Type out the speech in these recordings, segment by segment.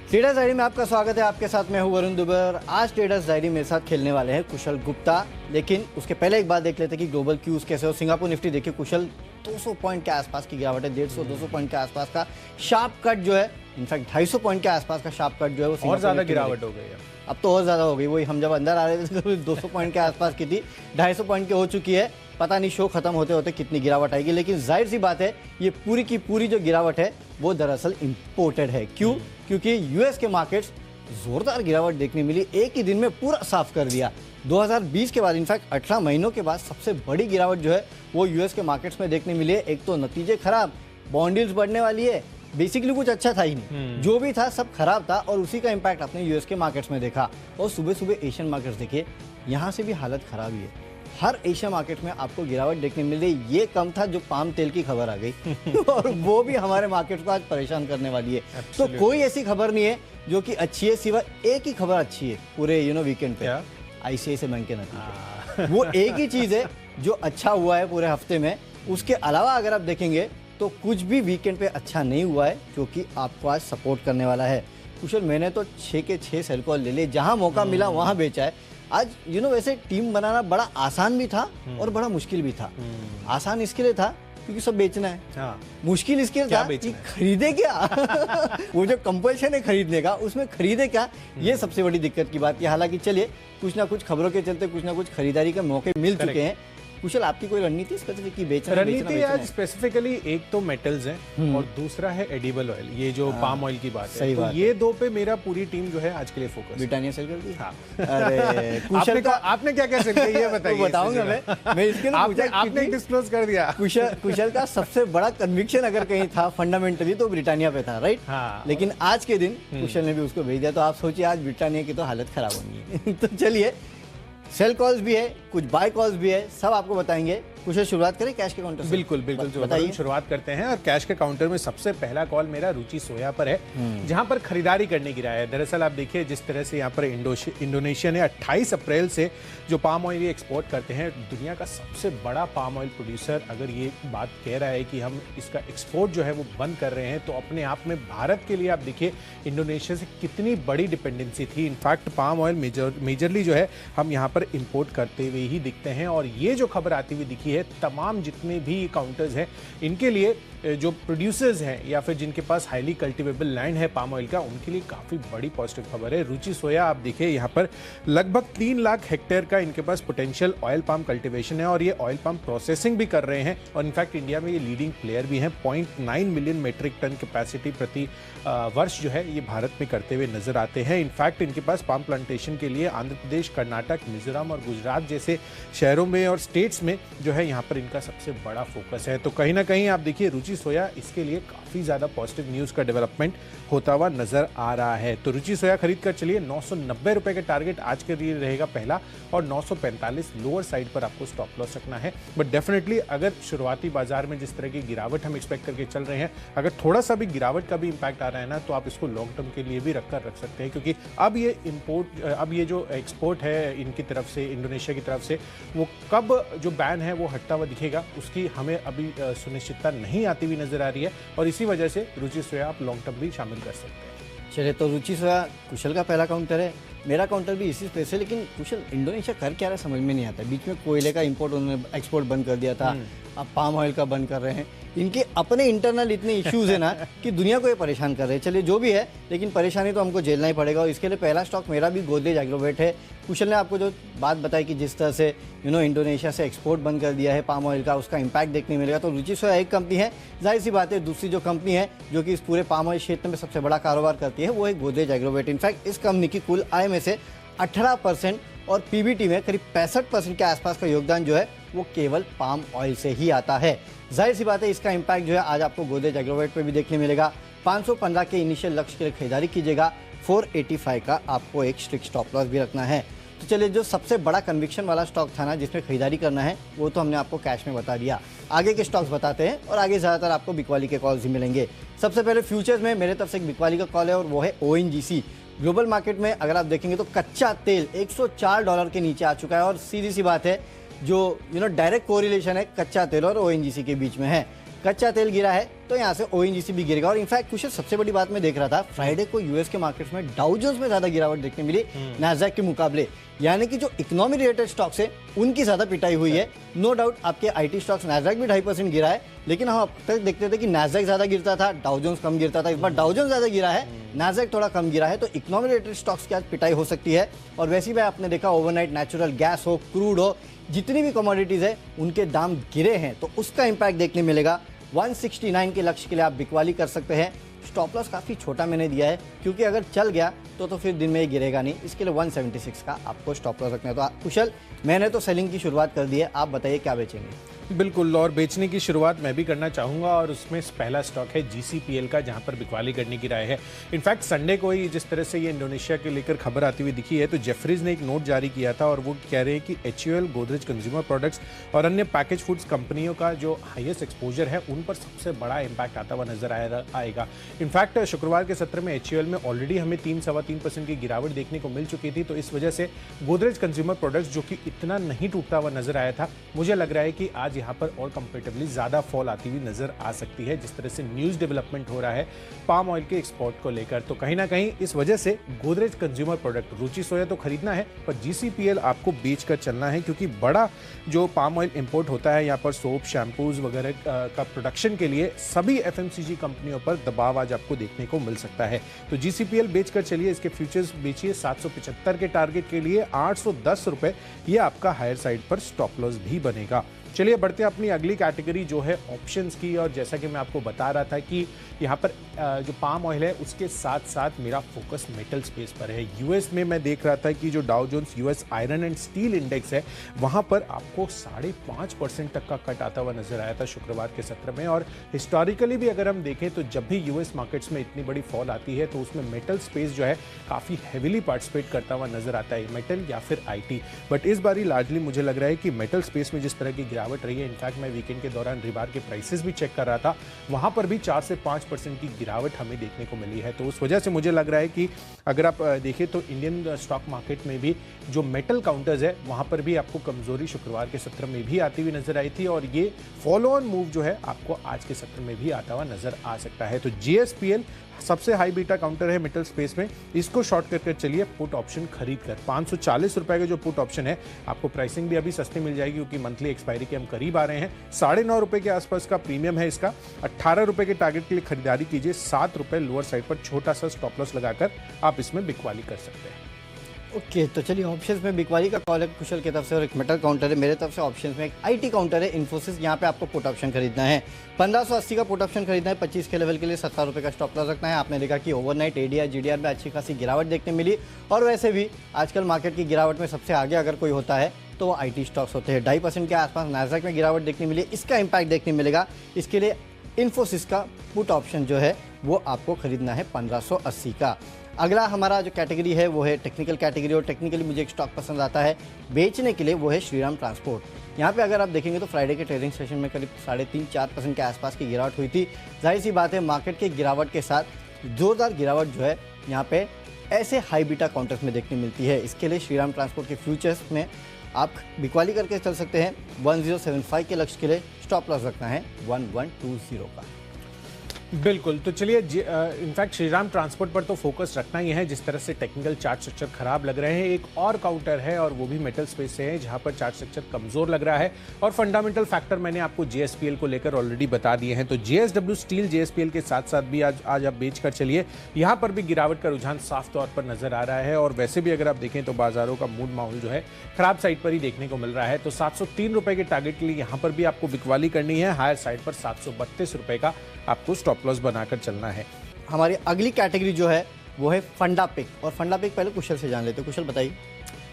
Traders diary में आपका स्वागत है। आपके साथ मैं हूं वरुण दुबे और आज ट्रेडर्स डायरी मेरे साथ खेलने वाले हैं कुशल गुप्ता। लेकिन उसके पहले एक बात देख लेते हैं कि ग्लोबल क्यूज कैसे हो। सिंगापुर निफ्टी देखिए कुशल 200 पॉइंट के आसपास की गिरावट है, 150-200 पॉइंट के आसपास का शार्प कट जो है, इनफैक्ट 250 पॉइंट के आसपास का शार्प कट जो है वो और ज्यादा गिरावट हो गई है। अब तो और ज्यादा हो गई। वही हम जब अंदर आ रहे थे तो 200 पॉइंट के आसपास की थी, 250 पॉइंट की हो चुकी है। पता नहीं शो खत्म होते होते कितनी गिरावट आएगी, लेकिन जाहिर सी बात है ये पूरी की पूरी जो गिरावट है वो दरअसल इंपोर्टेड है। क्यों? क्योंकि यूएस के मार्केट्स जोरदार गिरावट देखने मिली, एक ही दिन में पूरा साफ कर दिया। 2020 के बाद इनफैक्ट 18 महीनों के बाद सबसे बड़ी गिरावट जो है वो यूएस के मार्केट्स में देखने मिली है। एक तो नतीजे खराब, बॉन्ड यील्ड्स बढ़ने वाली है, बेसिकली कुछ अच्छा था ही नहीं, जो भी था सब खराब था और उसी का इंपैक्ट आपने यूएस के मार्केट्स में देखा। और सुबह सुबह एशियन मार्केट्स देखिए, यहाँ से भी हालत खराब ही है। हर एशिया मार्केट में आपको गिरावट देखने मिल रही है। ये कम था जो पाम तेल की खबर आ गई और वो भी हमारे मार्केट को आज परेशान करने वाली है। तो कोई ऐसी खबर नहीं है जो कि अच्छी है, सिवाय एक ही खबर अच्छी है पूरे वीकेंड पे, आईसीआईसीआई बैंक के नतीजे। वो एक ही चीज है जो अच्छा हुआ है पूरे हफ्ते में। उसके अलावा अगर आप देखेंगे तो कुछ भी वीकेंड पे अच्छा नहीं हुआ है, जो कि आपको आज सपोर्ट करने वाला है। कुशल, मैंने तो 6 के 6 सेल कॉल ले लिए, जहां मौका मिला वहां बेचा है। आज वैसे टीम बनाना बड़ा आसान भी था और बड़ा मुश्किल भी था। आसान इसके लिए था क्योंकि सब बेचना है। हाँ। मुश्किल इसके लिए था कि खरीदे क्या वो जो कंपल्शन है खरीदने का, उसमें खरीदे क्या, ये सबसे बड़ी दिक्कत की बात है। हालांकि चलिए कुछ ना कुछ खबरों के चलते कुछ ना कुछ खरीदारी के मौके मिल चुके हैं। कुशल, आपकी कोई रणनीति स्पेसिफिक की बेचना? रणनीति आज स्पेसिफिकली एक तो मेटल्स हैं और दूसरा है एडिबल ऑयल, ये जो पाम ऑयल की बात है। तो ये दो पे मेरा पूरी टीम जो है आज के लिए फोकस। ब्रिटानिया सेल कर दी। हाँ। अरे कुशल का आपने क्या क्या सेल किया ये बताइए। बताऊंगा मैं इसके लिए आपने डिस्क्लोज कर दिया। कुशल का सबसे बड़ा कन्विक्शन अगर कहीं था फंडामेंटली तो ब्रिटानिया पे था, राइट? लेकिन आज के दिन कुशल ने भी उसको भेज दिया। तो आप सोचिए आज ब्रिटानिया की तो हालत खराब होनी है। तो चलिए, सेल कॉल्स भी है, कुछ बाय कॉल्स भी है, सब आपको बताएंगे। कुछ शुरुआत करें कैश के काउंटर से? बिल्कुल बताइए। शुरुआत करते हैं और कैश के काउंटर में सबसे पहला कॉल मेरा रुचि सोया पर है, जहां पर खरीदारी करने गिरा है। दरअसल आप देखिए जिस तरह से यहाँ पर इंडोनेशिया ने 28 अप्रैल से जो पाम ऑयल एक्सपोर्ट करते हैं, दुनिया का सबसे बड़ा पाम ऑयल प्रोड्यूसर अगर ये बात कह रहा है कि हम इसका एक्सपोर्ट जो है वो बंद कर रहे हैं, तो अपने आप में भारत के लिए आप देखिए इंडोनेशिया से कितनी बड़ी डिपेंडेंसी थी। इनफैक्ट पाम ऑयल मेजरली जो है हम यहाँ पर इंपोर्ट करते हुए ही दिखते हैं। और ये जो खबर आती हुई दिखी है, तमाम जितने भी काउंटर्स हैं इनके लिए, जो प्रोड्यूसर्स हैं या फिर जिनके पास हाईली कल्टिवेबल लैंड है पाम ऑयल का, उनके लिए काफी बड़ी पॉजिटिव खबर है। रुचि सोया आप देखिए यहाँ पर लगभग 3 लाख हेक्टेयर का इनके पास पोटेंशियल ऑयल पाम कल्टिवेशन है और ये ऑयल पाम प्रोसेसिंग भी कर रहे हैं। और इनफैक्ट इंडिया में ये लीडिंग प्लेयर भी हैं। 0.9 मिलियन मेट्रिक टन कैपेसिटी प्रति वर्ष जो है ये भारत में करते हुए नजर आते हैं। इनफैक्ट इनके पास पाम प्लांटेशन के लिए आंध्र प्रदेश, कर्नाटक, मिजोरम और गुजरात जैसे शहरों में और स्टेट्स में जो है यहाँ पर इनका सबसे बड़ा फोकस है। तो कहीं ना कहीं आप देखिए रुचि सोया इसके लिए काफी ज्यादा पॉजिटिव न्यूज का डेवलपमेंट होता हुआ नजर आ रहा है। तो रुचि सोया खरीद कर चलिए। 990 रुपए का टारगेट आज के लिए रहेगा पहला, और 945 लोअर साइड पर आपको स्टॉप लॉस रखना है। बट डेफिनेटली अगर शुरुआती बाजार में जिस तरह की गिरावट हम एक्सपेक्ट करके चल रहे हैं, अगर थोड़ा सा भी गिरावट का भी इंपैक्ट आ रहा है ना, तो आप इसको लॉन्ग टर्म के लिए भी रख सकते हैं। क्योंकि अब ये जो एक्सपोर्ट है इनकी तरफ से, इंडोनेशिया की तरफ से, वो कब जो बैन है वो हटता हुआ दिखेगा उसकी हमें अभी सुनिश्चितता नहीं आती हुई नजर आ रही है। और इसी वजह से रुचि सोया आप लॉन्ग टर्म भी शामिल कर सकते हैं। चलिए, तो रुचि सोया कुशल का पहला काउंटर है, मेरा काउंटर भी इसी स्पेस है। लेकिन कुशल, इंडोनेशिया कर क्या रहा समझ में नहीं आता। बीच में कोयले का इंपोर्ट उन्होंने एक्सपोर्ट बंद कर दिया था, अब पाम ऑयल का बंद कर रहे हैं। इनके अपने इंटरनल इतने इश्यूज है ना कि दुनिया को ये परेशान कर रहे हैं। चलिए जो भी है, लेकिन परेशानी तो हमको झेलना ही पड़ेगा। और इसके लिए पहला स्टॉक मेरा भी गोदरेज एग्रोवेट है। कुशल ने आपको जो बात बताई कि जिस तरह से इंडोनेशिया से एक्सपोर्ट बंद कर दिया है पाम ऑयल का, उसका इंपैक्ट देखने मिलेगा। तो रुचि सोया एक कंपनी है, जाहिर सी बात है। दूसरी जो कंपनी है जो कि इस पूरे पाम ऑयल क्षेत्र में सबसे बड़ा कारोबार करती है वो है गोदरेज एग्रोवेट। इनफैक्ट इस कंपनी की कुल आय में से 18% और पीबीटी में करीब 65% के आसपास का योगदान जो है वो केवल पाम ऑयल से ही आता है। जाहिर सी बात है इसका इंपैक्ट जो है आज आपको गोदरेज एग्रोवेट पे भी देखने मिलेगा। 515 के इनिशियल लक्ष्य के लिए खरीदारी कीजिएगा। 485 का आपको एक स्ट्रिक्ट स्टॉप लॉस भी रखना है। तो चलिए, जो सबसे बड़ा कन्विक्शन वाला स्टॉक था ना जिसमें खरीदारी करना है, वो तो हमने आपको कैश में बता दिया। आगे के स्टॉक्स बताते हैं और आगे ज़्यादातर आपको बिकवाली के कॉल्स ही मिलेंगे। सबसे पहले फ्यूचर्स में मेरे तरफ से एक बिकवाली का कॉल है और वो है ओएनजीसी। ग्लोबल मार्केट में अगर आप देखेंगे तो कच्चा तेल $104 के नीचे आ चुका है। और सीधी सी बात है, जो डायरेक्ट कोरिलेशन है कच्चा तेल और ओएनजीसी के बीच में है। कच्चा तेल गिरा है तो यहाँ से ओएनजीसी भी गिरेगा। और इनफैक्ट कुछ सबसे बड़ी बात मैं देख रहा था, फ्राइडे को यूएस के मार्केट्स में डाउ जोन्स में ज्यादा गिरावट देखने मिली नैस्डैक के मुकाबले, यानी कि जो इकोनॉमी रिलेटेड स्टॉक्स है उनकी ज्यादा पिटाई हुई है। नो डाउट आपके आईटी स्टॉक्स, नैस्डैक भी 2.5% गिरा है, लेकिन हम अब तक देखते थे कि नैस्डैक ज्यादा गिरता था, डाउ जोन्स कम गिरता था। इस बार डाउ जोन्स ज्यादा गिरा है, नैस्डैक थोड़ा कम गिरा है, तो इकोनॉमी रिलेटेड स्टॉक्स की आज पिटाई हो सकती है। और वैसे भी आपने देखा ओवरनाइट नेचुरल गैस हो, क्रूड हो, जितनी भी कमोडिटीज है उनके दाम गिरे हैं, तो उसका इंपैक्ट देखने मिलेगा। 169 के लक्ष्य के लिए आप बिकवाली कर सकते हैं। स्टॉप लॉस काफ़ी छोटा मैंने दिया है, क्योंकि अगर चल गया तो फिर दिन में ये गिरेगा नहीं, इसके लिए 176 का आपको स्टॉप लॉस रखना है। तो कुशल, मैंने तो सेलिंग की शुरुआत कर दी है, आप बताइए क्या बेचेंगे? बिल्कुल, और बेचने की शुरुआत मैं भी करना चाहूँगा, और उसमें पहला स्टॉक है GCPL का, जहाँ पर बिकवाली करने की राय है। इनफैक्ट संडे को ही जिस तरह से ये इंडोनेशिया के लेकर खबर आती हुई दिखी है, तो जेफरीज ने एक नोट जारी किया था और वो कह रहे हैं कि HUL, गोदरेज कंज्यूमर प्रोडक्ट्स और अन्य पैकेज फूड्स कंपनियों का जो हाईएस्ट एक्सपोजर है उन पर सबसे बड़ा इंपैक्ट आता हुआ नजर आएगा। इनफैक्ट शुक्रवार के सत्र में HUL में ऑलरेडी हमें 3-3.25% की गिरावट देखने को मिल चुकी थी, तो इस वजह से गोदरेज कंज्यूमर प्रोडक्ट्स जो कि इतना नहीं टूटता हुआ नजर आया था, मुझे लग रहा है कि आज यहाँ पर और कंपेरेटिवली ज्यादा फॉल आती हुई नजर आ सकती है, जिस तरह से न्यूज डेवलपमेंट हो रहा है पाम ऑयल के एक्सपोर्ट को लेकर। तो कहीं ना कहीं इस वजह से गोदरेज कंज्यूमर प्रोडक्ट, रुचि सोया तो खरीदना है, पर GCPL आपको बेचकर चलना है, क्योंकि बड़ा जो पाम ऑयल इंपोर्ट होता है यहाँ पर सोप, शैम्पूज वगैरह का प्रोडक्शन के लिए सभी FMCG कंपनियों पर दबाव आज आपको देखने को मिल सकता है। तो GCPL बेचकर चलिए, इसके फ्यूचर्स बेचिए 775 के टारगेट के लिए 810 रुपए, ये आपका हायर साइड पर स्टॉप लॉस भी बनेगा। चलिए बढ़ते हैं अपनी अगली कैटेगरी जो है ऑप्शंस की, और जैसा कि मैं आपको बता रहा था कि यहाँ पर जो पाम ऑयल है उसके साथ साथ मेरा फोकस मेटल स्पेस पर है। यूएस में मैं देख रहा था कि जो Dow Jones US iron and steel index है वहाँ पर आपको 5.5% तक का कट आता हुआ नजर आया था शुक्रवार के सत्र में। और हिस्टोरिकली भी अगर हम देखें तो जब भी यूएस मार्केट्स में इतनी बड़ी फॉल आती है तो उसमें मेटल स्पेस जो है काफ़ी हैविली पार्टिसिपेट करता हुआ नजर आता है, मेटल या फिर IT। बट इस बारी लार्जली मुझे लग रहा है कि मेटल स्पेस में जिस तरह की गिरावट रही है, इनफैक्ट मैं वीकेंड के दौरान रिबार के प्राइसेस भी चेक कर रहा था, वहां पर भी 4 से 5% की गिरावट हमें देखने को मिली है। तो उस वजह से मुझे लग रहा है कि अगर आप देखें तो इंडियन स्टॉक मार्केट में भी जो मेटल काउंटर्स है वहां पर भी आपको कमजोरी शुक्रवार के सत्र में भी आती हुई नजर आई थी, और ये फॉलो ऑन मूव जो है आपको आज के सत्र में भी आता हुआ नजर आ सकता है। तो GSPL सबसे हाई बीटा काउंटर है मेटल स्पेस में, इसको शॉर्ट कर चलिए पुट ऑप्शन खरीद कर। 540 रुपए का जो पुट ऑप्शन है, आपको प्राइसिंग भी अभी सस्ती मिल जाएगी क्योंकि मंथली एक्सपायरी के हम करीब आ रहे हैं। 9.5 रुपए के आसपास का प्रीमियम है इसका। 18 रुपए के टारगेट के लिए खरीदारी कीजिए, 7 रुपए लोअर साइड पर छोटा सा स्टॉप लॉस लगाकर आप इसमें बिकवाली कर सकते हैं। ओके, तो चलिए ऑप्शंस में बिकवाली का कॉल है कुशल की तरफ से, और एक मेटल काउंटर है मेरे तरफ से। ऑप्शंस में एक IT काउंटर है इन्फोसिस, यहाँ पे आपको पुट ऑप्शन खरीदना है। 1580 का पुट ऑप्शन खरीदना है, 25 के लेवल के लिए 70 रुपये का स्टॉप लॉस रखना है। आपने देखा कि ओवरनाइट ADR GDR में अच्छी खासी गिरावट देखने मिली, और वैसे भी आजकल मार्केट की गिरावट में सबसे आगे अगर कोई होता है तो वो IT स्टॉक्स होते हैं। 2.5% के आसपास नैस्डैक में गिरावट देखने मिली, इसका इंपैक्ट देखने मिलेगा। इसके लिए इन्फोसिस का पुट ऑप्शन जो है वो आपको खरीदना है 1580 का। अगला हमारा जो कैटेगरी है वो है टेक्निकल कैटेगरी, और टेक्निकली मुझे एक स्टॉक पसंद आता है बेचने के लिए, वो है श्रीराम ट्रांसपोर्ट। यहाँ पे अगर आप देखेंगे तो फ्राइडे के ट्रेडिंग सेशन में करीब 3.5-4% के आसपास की गिरावट हुई थी। जाहिर सी बात है मार्केट की गिरावट के साथ जोरदार गिरावट जो है यहाँ पे ऐसे हाई बीटा काउंटर्स में देखने मिलती है। इसके लिए श्रीराम ट्रांसपोर्ट के फ्यूचर्स में आप बिकवाली करके चल सकते हैं। 1075 के लक्ष्य के लिए स्टॉप लॉस रखना है 1120 का। बिल्कुल, तो चलिए इनफैक्ट श्रीराम ट्रांसपोर्ट पर तो फोकस रखना ही है। जिस तरह से टेक्निकल चार्ट स्ट्रक्चर खराब लग रहे हैं, एक और काउंटर है और वो भी मेटल स्पेस से है जहां पर चार्ट स्ट्रक्चर कमजोर लग रहा है, और फंडामेंटल फैक्टर मैंने आपको JSPL को लेकर ऑलरेडी बता दिए हैं। तो JSW स्टील JSPL के साथ साथ भी आज आप बेच कर चलिए, यहां पर भी गिरावट का रुझान साफ तौर पर नजर आ रहा है, और वैसे भी अगर आप देखें तो बाजारों का मूड माहौल जो है खराब साइड पर ही देखने को मिल रहा है। तो 703 रुपए के टारगेट के लिए यहां पर भी आपको बिकवाली करनी है, हायर साइड पर 732 रुपए का आपको स्टॉप लॉस बनाकर चलना है। हमारी अगली कैटेगरी जो है वो है फंडा पिक, और फंडा पिक पहले कुशल से जान लेते हैं। कुशल बताइए।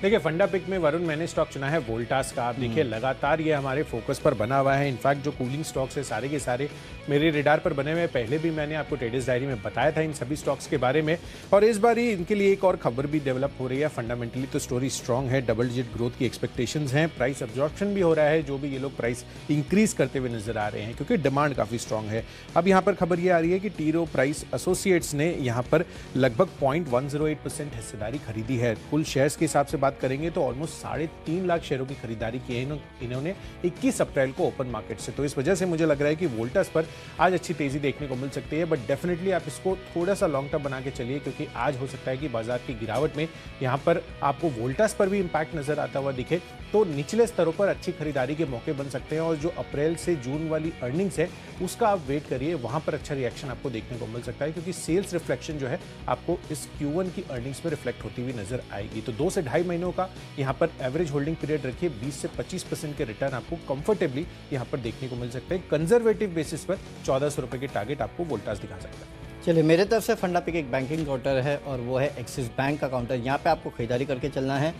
देखिए फंडा पिक में वरुण मैंने स्टॉक चुना है वोल्टास का। आप देखिए लगातार ये हमारे फोकस पर बना हुआ है। इनफैक्ट जो कूलिंग स्टॉक्स है सारे के सारे मेरे रेडार पर बने हुए हैं। पहले भी मैंने आपको ट्रेडर्स डायरी में बताया था इन सभी स्टॉक्स के बारे में, और इस बार ही इनके लिए एक और खबर भी डेवलप हो रही है। फंडामेंटली तो स्टोरी स्ट्रांग है, डबल डिजिट ग्रोथ की एक्सपेक्टेशंस हैं, प्राइस अब्जॉर्प्शन भी हो रहा है, जो भी ये लोग प्राइस इंक्रीज करते हुए नजर आ रहे हैं क्योंकि डिमांड काफी स्ट्रांग है। अब यहाँ पर खबर ये आ रही है कि टी रो प्राइस एसोसिएट्स ने यहाँ पर लगभग 0.108% हिस्सेदारी खरीदी है। कुल शेयर्स के हिसाब से बात बात करेंगे तो ऑलमोस्ट 3.5 लाख शेयरों की खरीदारी की है इन्होंने 21 अप्रैल को ओपन मार्केट से। तो इस वजह से मुझे लग रहा है कि वोल्टास पर आज अच्छी तेजी देखने को मिल सकती है, बट डेफिनेटली आप इसको थोड़ा सा लॉन्ग टर्म बना के चलिए, क्योंकि आज हो सकता है कि बाजार की गिरावट में यहाँ पर आपको वोल्टास पर भी इंपैक्ट नजर आता हुआ दिखे। तो निचले स्तरों पर अच्छी खरीदारी के मौके बन सकते हैं, और जो अप्रैल से जून वाली अर्निंग्स है उसका आप वेट करिए, वहां पर अच्छा रिएक्शन आपको देखने को मिल सकता है, क्योंकि सेल्स रिफ्लेक्शन जो है आपको इस Q1 की अर्निंग्स में रिफ्लेक्ट होती हुई नजर आएगी। तो 2 से ढाई महीनों का यहाँ पर एवरेज होल्डिंग पीरियड रखिए, 20 से 25% के रिटर्न आपको कंफर्टेबली यहाँ पर देखने को मिल सकते हैं। कंजर्वेटिव बेसिस पर 1400 रुपए के टारगेट आपको वोल्टास दिखा सकता है। चलिए, मेरे तरफ से फंडा पिक एक बैंकिंग काउंटर है और वो है एक्सिस बैंक का काउंटर। यहाँ पे आपको खरीदारी करके चलना है।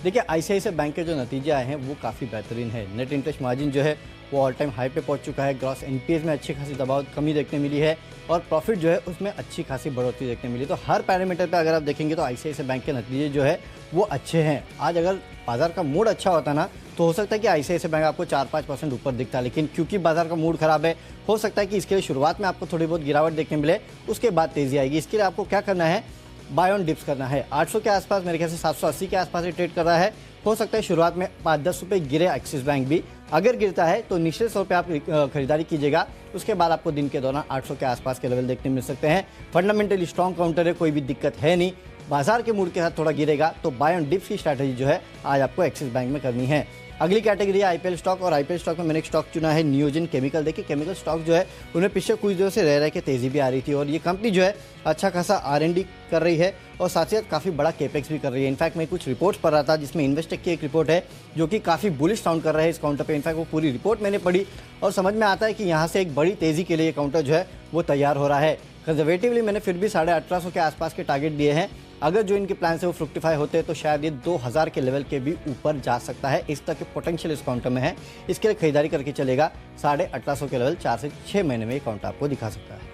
देखिए, आईसीआईसीआई बैंक के जो नतीजे आए हैं वो काफ़ी बेहतरीन है। नेट इंटरेस्ट मार्जिन जो है वो ऑल टाइम हाई पे पहुंच चुका है। ग्रॉस एनपीएस में अच्छी खासी दबाव कमी देखने मिली है, और प्रॉफिट जो है उसमें अच्छी खासी बढ़ोतरी देखने मिली। तो हर पैरामीटर पे अगर आप देखेंगे तो आईसीआईसीआई बैंक के नतीजे जो है वो अच्छे हैं। आज अगर बाजार का मूड अच्छा होता ना तो हो सकता है कि आईसीआईसीआई बैंक आपको 4-5% ऊपर दिखता, लेकिन क्योंकि बाजार का मूड खराब है, हो सकता है कि इसके लिए शुरुआत में आपको थोड़ी बहुत गिरावट देखने मिले, उसके बाद तेजी आएगी। इसके लिए आपको क्या करना है, बाय ऑन डिप्स करना है। 800 के आसपास, मेरे ख्याल से 780 के आसपास ट्रेड कर रहा है। हो सकता है शुरुआत में 5-10 रुपये गिरे एक्सिस बैंक भी। अगर गिरता है तो निश्चित तौर पे आप खरीदारी कीजिएगा, उसके बाद आपको दिन के दौरान 800 के आसपास के लेवल देखने मिल सकते हैं। फंडामेंटली स्ट्रॉन्ग काउंटर है, कोई भी दिक्कत है नहीं। बाजार के मूड के साथ थोड़ा गिरेगा तो बाय ऑन डिप्स की स्ट्रैटेजी जो है आज आपको एक्सिस बैंक में करनी है। अगली कैटेगरी है आईपीएल स्टॉक, और आईपीएल स्टॉक में मैंने एक स्टॉक चुना है नियोजन केमिकल। देखिए, केमिकल स्टॉक जो है उन्हें पिछले कुछ दिनों से रह के तेजी भी आ रही थी, और ये कंपनी जो है अच्छा खासा R&D कर रही है और साथ ही साथ काफ़ी बड़ा केपेक्स भी कर रही है। इनफैक्ट मैं कुछ रिपोर्ट्स पढ़ रहा था जिसमें इन्वेस्टेक की एक रिपोर्ट है जो कि काफ़ी बुलिश साउंड कर रहा है इस काउंटर पे। इनफैक्ट वो पूरी रिपोर्ट मैंने पढ़ी और समझ में आता है कि यहाँ से एक बड़ी तेज़ी के लिए काउंटर जो है वो तैयार हो रहा है। कंजर्वेटिवली मैंने फिर भी 1850 के आसपास के टारगेट दिए हैं। अगर जो इनके प्लान से वो फ्रुक्टिफाई होते हैं तो शायद ये 2000 के लेवल के भी ऊपर जा सकता है। इस तरह के पोटेंशियल इस काउंटर में है। इसके लिए खरीदारी करके चलेगा। 1850 के लेवल 4 से 6 महीने में ये काउंटर आपको दिखा सकता है।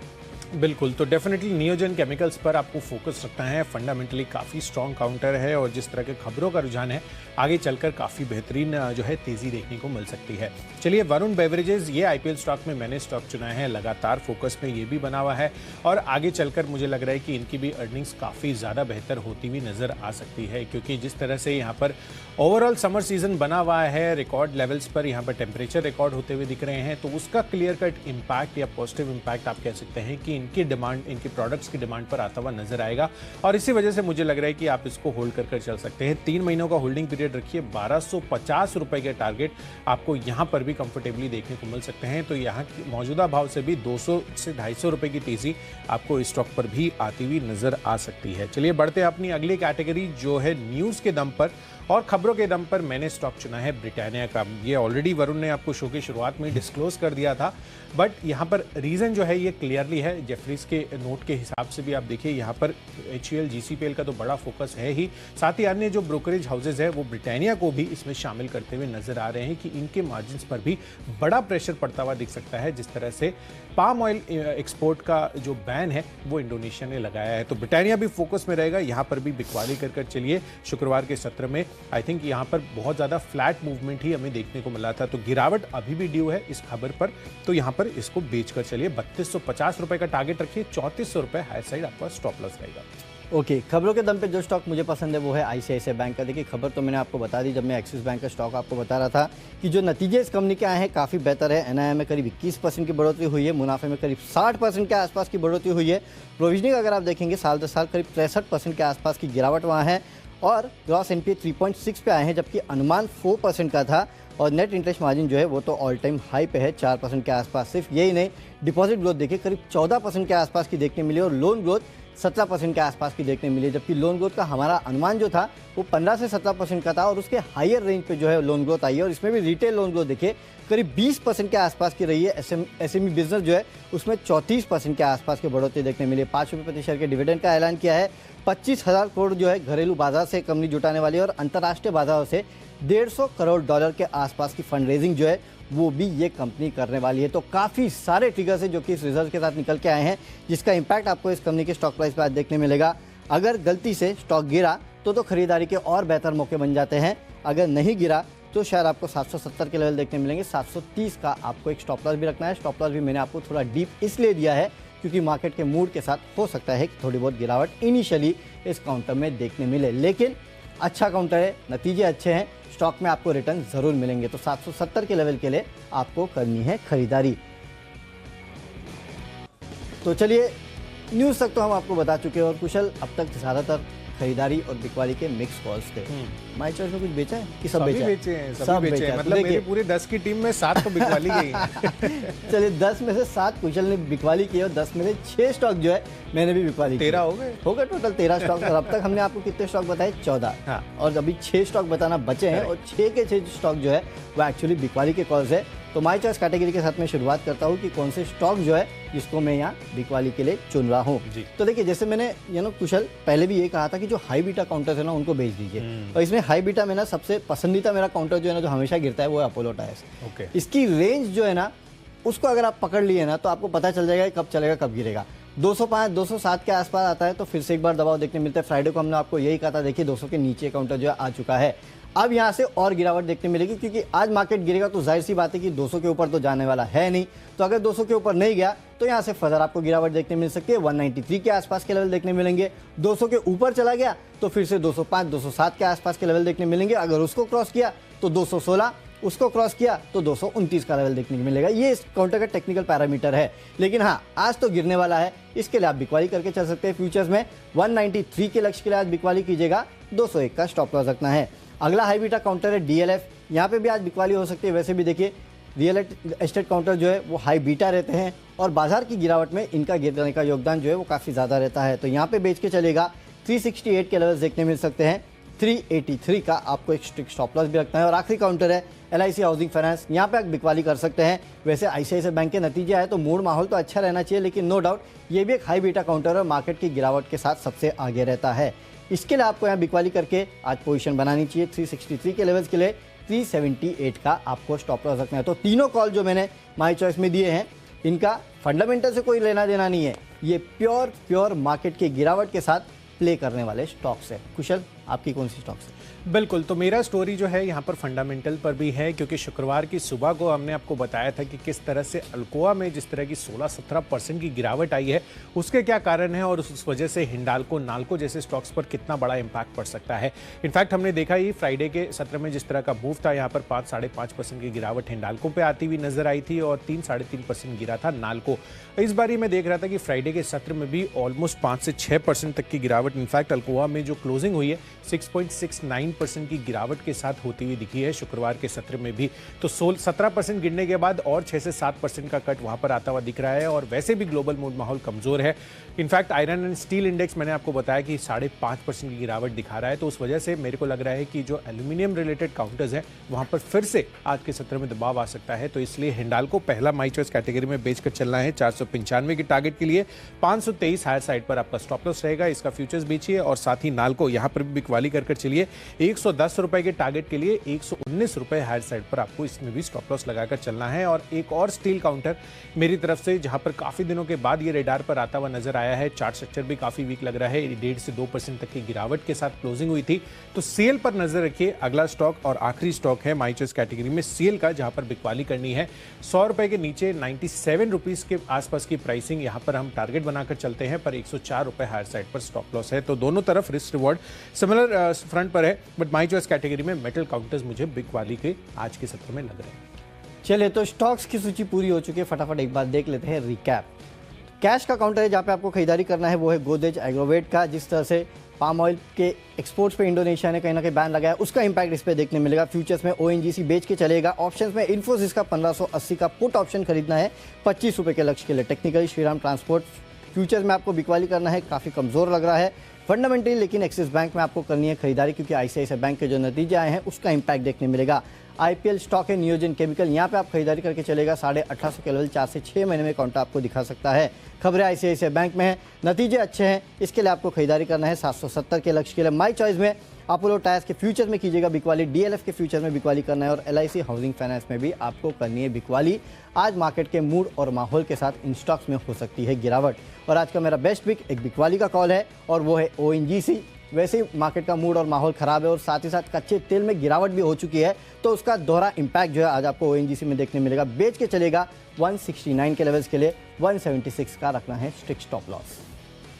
बिल्कुल, तो डेफिनेटली नियोजन केमिकल्स पर आपको फोकस रखना है। फंडामेंटली काफ़ी स्ट्रॉन्ग काउंटर है, और जिस तरह के खबरों का रुझान है आगे चलकर काफ़ी बेहतरीन जो है तेज़ी देखने को मिल सकती है। चलिए, वरुण बेवरेजेस, ये आईपीएल स्टॉक में मैंने स्टॉक चुना है। लगातार फोकस में ये भी बना हुआ है, और आगे चलकर मुझे लग रहा है कि इनकी भी अर्निंग्स काफ़ी ज़्यादा बेहतर होती हुई नज़र आ सकती है, क्योंकि जिस तरह से यहाँ पर ओवरऑल समर सीजन बना हुआ है, रिकॉर्ड लेवल्स पर यहाँ पर टेम्परेचर रिकॉर्ड होते हुए दिख रहे हैं, तो उसका क्लियर कट इम्पैक्ट या पॉजिटिव इम्पैक्ट आप कह सकते हैं कि इनकी डिमांड, इनकी प्रोडक्ट्स की डिमांड पर आता हुआ नजर आएगा। और इसी वजह से मुझे लग रहा है कि आप इसको होल्ड कर चल सकते हैं। 3 महीनों का होल्डिंग पीरियड रखिए। 1250 रुपए के टारगेट आपको यहां पर भी कंफर्टेबली देखने को मिल सकते हैं। तो यहां की मौजूदा भाव से भी 200 से 250 रुपए की तेजी आपको इस स्टॉक पर भी आती हुई नजर आ सकती है। चलिए, बढ़ते हैं अपनी अगली कैटेगरी जो है न्यूज के दम पर और खबरों के दम पर। मैंने स्टॉक चुना है ब्रिटानिया का। ये ऑलरेडी वरुण ने आपको शो की शुरुआत में डिस्क्लोज कर दिया था, बट यहाँ पर रीजन जो है ये क्लियरली है। जेफरीज के नोट के हिसाब से भी आप देखिए, यहाँ पर HUL GCPL का तो बड़ा फोकस है ही, साथ ही अन्य जो ब्रोकरेज हाउसेज है वो ब्रिटानिया को भी इसमें शामिल करते हुए नजर आ रहे हैं कि इनके मार्जिन्स पर भी बड़ा प्रेशर पड़ता हुआ दिख सकता है, जिस तरह से पाम ऑयल एक्सपोर्ट का जो बैन है वो इंडोनेशिया ने लगाया है। तो ब्रिटानिया भी फोकस में रहेगा, यहाँ पर भी बिकवाली कर चलिए। शुक्रवार के सत्र में आई थिंक यहाँ पर बहुत ज़्यादा फ्लैट मूवमेंट ही हमें देखने को मिला था, तो गिरावट अभी भी ड्यू है इस खबर पर, तो यहाँ पर इसको बेचकर चलिए। 3250 रुपए का टारगेट रखिए, 3400 रुपए हाई साइड आपका स्टॉप लॉस रहेगा। ओके, खबरों के दम पे जो स्टॉक मुझे पसंद है वो है आईसीआईसीआई बैंक का। देखिए, खबर तो मैंने आपको बता दी जब मैं एक्सिस बैंक का स्टॉक आपको बता रहा था कि जो नतीजे इस कंपनी के आए हैं काफ़ी बेहतर है। एनआईआई में करीब 21% की बढ़ोतरी हुई है, मुनाफे में करीब 60% के आसपास की बढ़ोतरी हुई है। प्रोविजनिंग अगर आप देखेंगे साल 10 साल करीब 63% के आसपास की गिरावट वहाँ है, और ग्रॉस एनपीए 3.6 पे आए हैं जबकि अनुमान 4% का था, और नेट इंटरेस्ट मार्जिन जो है वो तो ऑल टाइम हाई पे है 4% के आसपास। सिर्फ यही नहीं, डिपॉजिट ग्रोथ देखिए करीब 14% के आसपास की देखने मिली, और लोन ग्रोथ 17% के आसपास की देखने मिली, जबकि लोन ग्रोथ का हमारा अनुमान जो था वो 15 से 17% का था, और उसके हायर रेंज पे जो है लोन ग्रोथ आई है। और इसमें भी रिटेल लोन ग्रोथ देखिए करीब 20% के आसपास की रही है। एसएमई बिजनेस जो है उसमें 34% के आसपास की बढ़ोतरी देखने मिली। 5 रुपये प्रति शेयर के डिविडेंड का ऐलान किया है। 25,000 करोड़ जो है घरेलू बाजार से कंपनी जुटाने वाली है, और अंतर्राष्ट्रीय बाजारों से $150 करोड़ के आसपास की फंड रेजिंग जो है वो भी ये कंपनी करने वाली है। तो काफ़ी सारे ट्रिगर्स हैं जो कि इस रिजल्ट के साथ निकल के आए हैं, जिसका इम्पैक्ट आपको इस कंपनी के स्टॉक प्राइस पर आज देखने मिलेगा। अगर गलती से स्टॉक गिरा तो खरीदारी के और बेहतर मौके बन जाते हैं। अगर नहीं गिरा तो शायद आपको 770 के लेवल देखने मिलेंगे। 730 का आपको एक स्टॉप लॉस भी रखना है। स्टॉप लॉस भी मैंने आपको थोड़ा डीप इसलिए दिया है क्योंकि मार्केट के मूड के साथ हो सकता है कि थोड़ी बहुत गिरावट इनिशियली इस काउंटर में देखने मिले, लेकिन अच्छा काउंटर है, नतीजे अच्छे हैं, स्टॉक में आपको रिटर्न जरूर मिलेंगे। तो 770 के लेवल के लिए आपको करनी है खरीदारी। तो चलिए, न्यूज़ तक तो हम आपको बता चुके हैं और कुशल अब तक ज़्यादातर खरीदारी और बिकवाली के मिक्स कॉल्स थे। माई चॉइस में कुछ बेचा है कि सब बेचा है? बेचे हैं, सभी बेचे हैं। मतलब मेरे पूरे 10 की टीम में 7 तो बिकवाली गई हैं। चलिए, 10 में से 7 कुशल ने बिकवाली की और 10 में से 6 स्टॉक जो है मैंने भी बिकवाली की। 13 हो गए टोटल 13 स्टॉक। और अब तक हमने आपको कितने स्टॉक बताए? 14। हाँ। और अभी 6 स्टॉक बताना बचे हैं और 6 के 6 स्टॉक जो है वो एक्चुअली बिकवाली के कॉल्स है। तो माई चॉइस कैटेगरी के साथ मैं शुरुआत करता हूँ कि कौन से स्टॉक जो है जिसको मैं यहाँ बिकवाली के लिए चुन रहा हूँ। तो देखिए, जैसे मैंने कुशल पहले भी ये कहा था कि जो हाई बीटा काउंटर है ना उनको बेच दीजिए। और इसमें हाई बीटा में ना सबसे पसंदीदा मेरा काउंटर जो है ना, जो हमेशा गिरता है, वो है अपोलो टायर्स। इसकी रेंज जो है ना, उसको अगर आप पकड़ लिए ना तो आपको पता चल जाएगा कब चलेगा कब गिरेगा। 205 207 के आसपास आता है तो फिर से एक बार दबाव देखने मिलता है। फ्राइडे को हमने आपको यही कहा था, देखिए 200 के नीचे काउंटर जो है आ चुका है। अब यहाँ से और गिरावट देखने मिलेगी क्योंकि आज मार्केट गिरेगा तो जाहिर सी बात है कि 200 के ऊपर तो जाने वाला है नहीं। तो अगर 200 के ऊपर नहीं गया तो यहाँ से फर्दर आपको गिरावट देखने मिल सकती है। 193 के आसपास के लेवल देखने मिलेंगे। 200 के ऊपर चला गया तो फिर से 205 207 के आसपास के लेवल देखने मिलेंगे। अगर उसको क्रॉस किया तो 216, उसको क्रॉस किया तो 229 का लेवल देखने को मिलेगा। ये इस काउंटर का टेक्निकल पैरामीटर है। लेकिन हाँ, आज तो गिरने वाला है, इसके लिए आप बिकवाली करके चल सकते हैं। फ्यूचर्स में 193 के लक्ष्य के लिए आज बिकवाली कीजिएगा, 201 का स्टॉप लॉस रखना है। अगला हाई बीटा काउंटर है DLF। यहाँ पे भी आज बिकवाली हो सकती है। वैसे भी देखिए, रियल एस्टेट काउंटर जो है वो हाई बीटा रहते हैं और बाजार की गिरावट में इनका गिरने का योगदान जो है वो काफ़ी ज़्यादा रहता है। तो यहाँ पे बेच के चलेगा। 368 के लेवल्स देखने मिल सकते हैं। 383 का आपको एक स्ट्रिक्ट स्टॉप लॉस भी रखना है। और आखिरी काउंटर है LIC हाउसिंग फाइनेंस। यहाँ पे आप बिकवाली कर सकते हैं। वैसे ICICI बैंक के नतीजे आए तो मूड माहौल तो अच्छा रहना चाहिए, लेकिन नो डाउट ये भी एक हाई बीटा काउंटर और मार्केट की गिरावट के साथ सबसे आगे रहता है। इसके लिए आपको यहाँ बिकवाली करके आज पोजीशन बनानी चाहिए। 363 के लेवल्स के लिए 378 का आपको स्टॉप लॉस रखना है। तो तीनों कॉल जो मैंने माई चॉइस में दिए हैं, इनका फंडामेंटल से कोई लेना देना नहीं है। ये प्योर मार्केट की गिरावट के साथ प्ले करने वाले स्टॉक्स है। कुशल, आपकी कौन सी स्टॉक्स है? बिल्कुल, तो मेरा स्टोरी जो है यहाँ पर फंडामेंटल पर भी है, क्योंकि शुक्रवार की सुबह को हमने आपको बताया था कि किस तरह से अल्कोआ में जिस तरह की 16-17% की गिरावट आई है, उसके क्या कारण है और उस वजह से हिंडाल्को, नाल्को जैसे स्टॉक्स पर कितना बड़ा इंपैक्ट पड़ सकता है। इनफैक्ट हमने देखा ही फ्राइडे के सत्र में जिस तरह का मूव था, यहाँ पर 5-5.5% की गिरावट हिंडाल्को पे आती हुई नजर आई थी और 3-3.5% गिरा था नाल्को। इस बार मैं देख रहा था कि फ्राइडे के सत्र में भी ऑलमोस्ट 5 से 6% तक की गिरावट, इनफैक्ट अल्कोआ में जो क्लोजिंग हुई है 6.69% की गिरावट के साथ होती हुई दिखी है शुक्रवार के सत्र में भी। तो 17% गिरने के बाद और 6 से 7% का कट वहां पर आता हुआ दिख रहा है। और वैसे भी ग्लोबल मूड माहौल कमजोर है। In fact iron and steel index मैंने आपको बताया कि 5.5% की गिरावट दिखा रहा है। तो उस वजह से मेरे को लग रहा है कि जो एल्यूमिनियम रिलेटेड काउंटर्स हैं वहां पर फिर से आज के सत्र में दबाव आ सकता है। तो इसलिए हिंडाल्को पहला माई चॉइस कैटेगरी में बेचकर चलना है 495 के टारगेट के लिए। 523 हायर साइड पर आपका स्टॉप लॉस रहेगा, इसका फ्यूचर्स बेचिए। और साथ ही नाल्को यहां पर भी बिकवाली कर चलिए। 110 रुपए के टारगेट के लिए 119 रुपए हायर साइड पर आपको इसमें भी स्टॉप लॉस लगाकर चलना है। और एक और स्टील काउंटर मेरी तरफ से, जहां पर काफी दिनों के बाद ये रेडार पर आता हुआ नजर आया है। चार्ट स्ट्रक्चर भी काफी वीक लग रहा है, 1.5 से 2% तक की गिरावट के साथ क्लोजिंग हुई थी। तो सेल पर नजर रखिए। अगला स्टॉक और आखिरी स्टॉक है माई चॉइस कैटेगरी में सेल का, जहां पर बिकवाली करनी है। 100 रुपए के नीचे 97 रुपीज के आसपास की प्राइसिंग यहां पर हम टारगेट बनाकर चलते हैं, पर 104 रुपए हायर साइड पर स्टॉप लॉस है। तो दोनों तरफ रिस्क रिवॉर्ड सिमिलर फ्रंट पर है, बट माई चॉइस कैटेगरी में मेटल काउंटर्स मुझे बिकवाली के आज के सत्र में लग रहे हैं। चलिए, तो स्टॉक्स की सूची पूरी हो चुकी है। फटाफट एक बार देख लेते हैं रिकैप। कैश का काउंटर है जहाँ पे आपको खरीदारी करना है, वो है गोदरेज एग्रोवेट का। जिस तरह से पाम ऑयल के एक्सपोर्ट्स पे इंडोनेशिया ने कहीं ना कहीं बैन लगाया, उसका इंपैक्ट इस पे देखने मिलेगा। फ्यूचर्स में ONGC बेच के चलेगा। ऑप्शंस में इन्फोसिस का 1580 का पुट ऑप्शन खरीदना है 25 रुपये के लक्ष्य के लिए। टेक्निकली श्रीराम ट्रांसपोर्ट फ्यूचर्स में आपको बिकवाली करना है, काफ़ी कमज़ोर लग रहा है फंडामेंटली। लेकिन एक्सिस बैंक में आपको करनी है खरीदारी, क्योंकि ICICI बैंक के जो नतीजे आए हैं उसका इंपैक्ट देखने मिलेगा। IPL स्टॉक है नियोजन केमिकल, यहाँ पे आप खरीदारी करके चलेगा। 1850 के लेवल 4 से 6 महीने में काउंटर आपको दिखा सकता है। खबरें ICICI बैंक में है, नतीजे अच्छे हैं, इसके लिए आपको खरीदारी करना है 770 के लक्ष्य के लिए। माई चॉइस में अपोलो टायर्स के फ्यूचर में कीजिएगा बिकवाली, DLF के फ्यूचर में बिकवाली करना है और LIC हाउसिंग फाइनेंस में भी आपको करनी है बिकवाली। आज मार्केट के मूड और माहौल के साथ इन स्टॉक्स में हो सकती है गिरावट। और आज का मेरा बेस्ट पिक एक बिकवाली का कॉल है और वो है ONGC। वैसे ही मार्केट का मूड और माहौल खराब है और साथ ही साथ कच्चे तेल में गिरावट भी हो चुकी है, तो उसका दोहरा इंपैक्ट जो है आज आपको ONGC में देखने मिलेगा। बेच के चलेगा 169 के लेवल्स के लिए, 176 का रखना है स्ट्रिक्ट स्टॉप लॉस।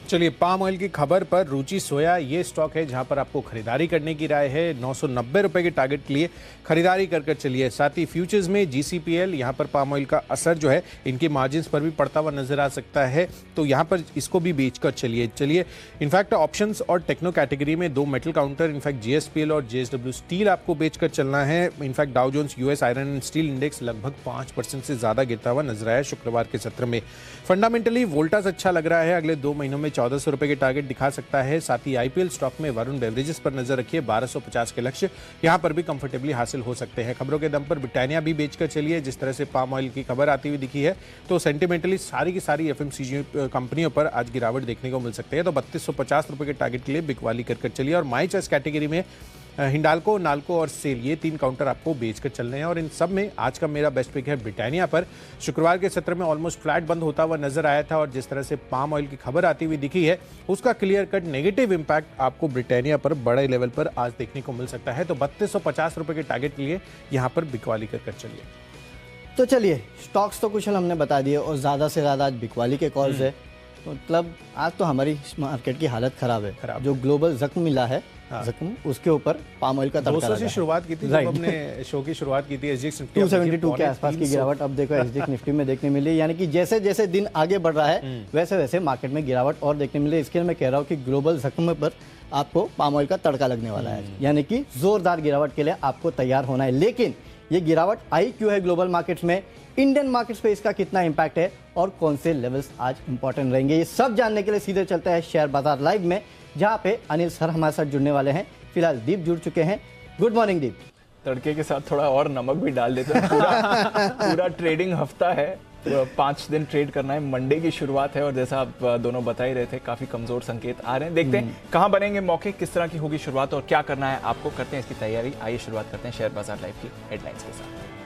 चलिए, पाम ऑयल की खबर पर रुचि सोया ये स्टॉक है जहां पर आपको खरीदारी करने की राय है। 990 रुपए के टारगेट के लिए खरीदारी कर चलिए। साथ ही फ्यूचर्स में GCPL, यहां पर पाम ऑयल का असर जो है इनके मार्जिन्स पर भी पड़ता हुआ नजर आ सकता है, तो यहां पर इसको भी बेचकर चलिए। इनफैक्ट ऑप्शंस और टेक्नो कैटेगरी में 2 मेटल काउंटर, इनफैक्ट JSPL और JSW स्टील आपको बेचकर चलना है। In fact Dow Jones US iron and steel index लगभग 5% से ज्यादा गिरता हुआ नजर आया शुक्रवार के सत्र में। फंडामेंटली वोल्टास अच्छा लग रहा है, अगले 2 महीनों में 1400 रुपए के टारगेट दिखा सकता है। साथ ही IPL स्टॉक में वरुण बेवरेजेस पर नजर रखिए, 1250 के लक्ष्य यहां पर भी कंफर्टेबली हासिल हो सकते हैं। खबरों के दम पर ब्रिटानिया भी बेचकर चलिए। जिस तरह से पाम ऑयल की खबर आती हुई दिखी है, तो सेंटिमेंटली सारी की सारी FMCG कंपनियों पर आज गिरावट देखने को मिल सकती है। तो 3250 रुपए के टारगेट के लिए बिकवाली कर चलिए। और माई चॉइस कैटेगरी में हिंडाल्को, नाल्को और सेल, ये 3 काउंटर आपको बेचकर चलने हैं। और इन सब में आज का मेरा बेस्ट पिक है ब्रिटानिया पर। शुक्रवार के सत्र में ऑलमोस्ट फ्लैट बंद होता हुआ नजर आया था, और जिस तरह से पाम ऑयल की खबर आती हुई दिखी है, उसका क्लियर कट नेगेटिव इंपैक्ट आपको ब्रिटानिया पर बड़े लेवल पर आज देखने को मिल सकता है। तो 3250 रुपए के टारगेट के लिए यहां पर बिकवाली कर चलिए। तो चलिए, स्टॉक्स तो कुछ हमने बता दिए और ज़्यादा से ज़्यादा आज बिकवाली के कॉल्स है। तो मतलब आज तो हमारी मार्केट की हालत खराब है। जो ग्लोबल जख्म मिला है, जख्म, उसके ऊपर पाम ऑयल का तड़का 200 से शुरुआत की थी जब हमने शो की शुरुआत की थी। SGX 272 के आसपास की गिरावट अब देखो SGX निफ्टी में देखने मिली। यानी कि जैसे जैसे दिन आगे बढ़ रहा है वैसे वैसे मार्केट में गिरावट और देखने मिली। इसके लिए मैं कह रहा हूँ कि ग्लोबल जख्म पर आपको पाम ऑयल का तड़का लगने वाला है, यानी कि जोरदार गिरावट के लिए आपको तैयार होना है। लेकिन ये गिरावट आई क्यों है ग्लोबल मार्केट्स में, इंडियन मार्केट्स पे इसका कितना इंपैक्ट है और कौन से लेवल्स आज इंपॉर्टेंट रहेंगे, ये सब जानने के लिए सीधे चलते हैं शेयर बाजार लाइव में, जहां पे अनिल सर हमारे साथ जुड़ने वाले हैं। फिलहाल दीप जुड़ चुके हैं। गुड मॉर्निंग दीप। तड़के के साथ थोड़ा और नमक भी डाल देते हैं। पूरा ट्रेडिंग हफ्ता है, 5 दिन ट्रेड करना है। मंडे की शुरुआत है और जैसा आप दोनों बता ही रहे थे, काफी कमजोर संकेत आ रहे हैं। देखते हैं कहां बनेंगे मौके, किस तरह की होगी शुरुआत और क्या करना है आपको। करते हैं इसकी तैयारी। आइए शुरुआत करते हैं शेयर बाजार लाइव की हेडलाइंस के साथ।